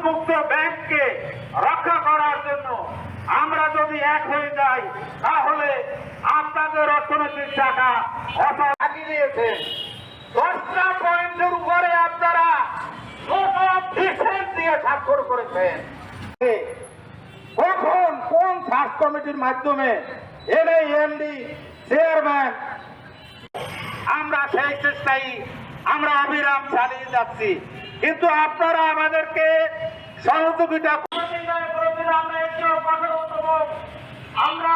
মুক্ত ব্যাংককে রক্ষা করার জন্য আমরা যদি এক হয়ে যাই, তাহলে আপনাদের অর্থনৈতিক টাকা ফাঁকি দিয়েছেন। 10টা পয়েন্টের উপরে আপনারা দিয়ে স্বাক্ষর করেছেন। কখন কোন সার্চ কমিটির মাধ্যমে এমডি চেয়ারম্যান, আমরা সেই চেষ্টাই আমরা অবিরাম চালিয়ে যাচ্ছি, কিন্তু আপনারা আমাদেরকে সহযোগিতা আমরা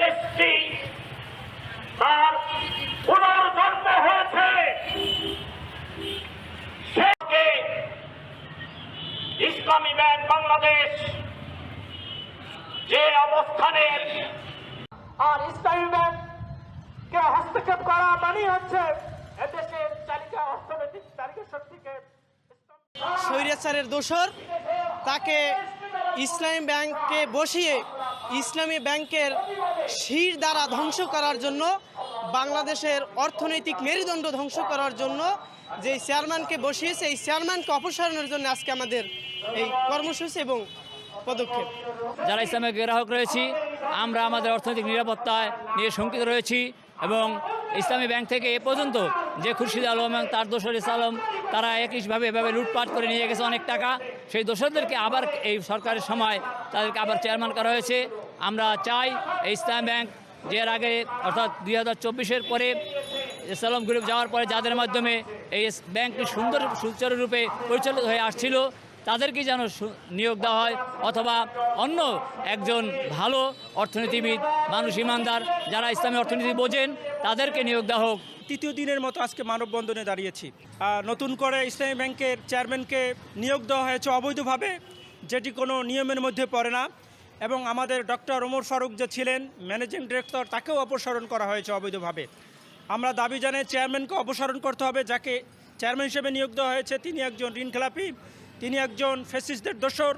দেশটি তার পুনর্জন্ম হয়েছে, সেকে ইসলামী ব্যাংক বাংলাদেশ যে অবস্থানে, আর ইসলামী ব্যাংককে হস্তক্ষেপ করা মানে হচ্ছে এদেশের চালিকা অর্থনৈতিক চালিকা শক্তিকে স্বৈরাচারের দোসর, তাকে ইসলামী ব্যাংকে বসিয়ে ইসলামী ব্যাংকের শির দ্বারা ধ্বংস করার জন্য, বাংলাদেশের অর্থনৈতিক মেরুদণ্ড ধ্বংস করার জন্য যে চেয়ারম্যানকে বসিয়েছে, এই চেয়ারম্যানকে অপসারণের জন্য আজকে আমাদের এই কর্মসূচি এবং পদক্ষেপ। যারা ইসলামের গ্রাহক রয়েছি, আমরা আমাদের অর্থনৈতিক নিরাপত্তায় নিয়ে শঙ্কিত রয়েছি এবং ইসলামী ব্যাংক থেকে এ পর্যন্ত যে খুরশিদ আলম এবং তার দোসর আলম, তারা একইভাবে এভাবে লুটপাট করে নিয়ে গেছে অনেক টাকা। সেই দোসরদেরকে আবার এই সরকারের সময় তাদেরকে আবার চেয়ারম্যান করা হয়েছে। আমরা চাই এই ইসলামী ব্যাংক যে এর আগে অর্থাৎ 2024-এর পরে সালাম গ্রুপ যাওয়ার পরে যাদের মাধ্যমে এই ব্যাংকটি সুন্দর সুচারুরূপে পরিচালিত হয়ে আসছিল, তাদেরকে যেন নিয়োগ দেওয়া হয়, অথবা অন্য একজন ভালো অর্থনীতিবিদ, মানুষ ইমানদার, যারা ইসলামী অর্থনীতি বোঝেন, তাদেরকে নিয়োগ দেওয়া হোক। তৃতীয় দিনের মতো আজকে মানববন্ধনে দাঁড়িয়েছি। নতুন করে ইসলামী ব্যাংকের চেয়ারম্যানকে নিয়োগ দেওয়া হয়েছে অবৈধভাবে, যেটি কোনো নিয়মের মধ্যে পড়ে না, এবং আমাদের ডক্টর ওমর ফারুক যে ছিলেন ম্যানেজিং ডিরেক্টর, তাকেও অপসারণ করা হয়েছে অবৈধভাবে। আমরা দাবি জানাই চেয়ারম্যানকে অপসারণ করতে হবে। যাকে চেয়ারম্যান হিসেবে নিয়োগ দেওয়া হয়েছে তিনি একজন ঋণখেলাপি, তিনি একজন ফ্যাসিস্টদের দোসর,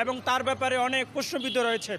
এবং তার ব্যাপারে অনেক প্রশ্নবিদ্ধ রয়েছে।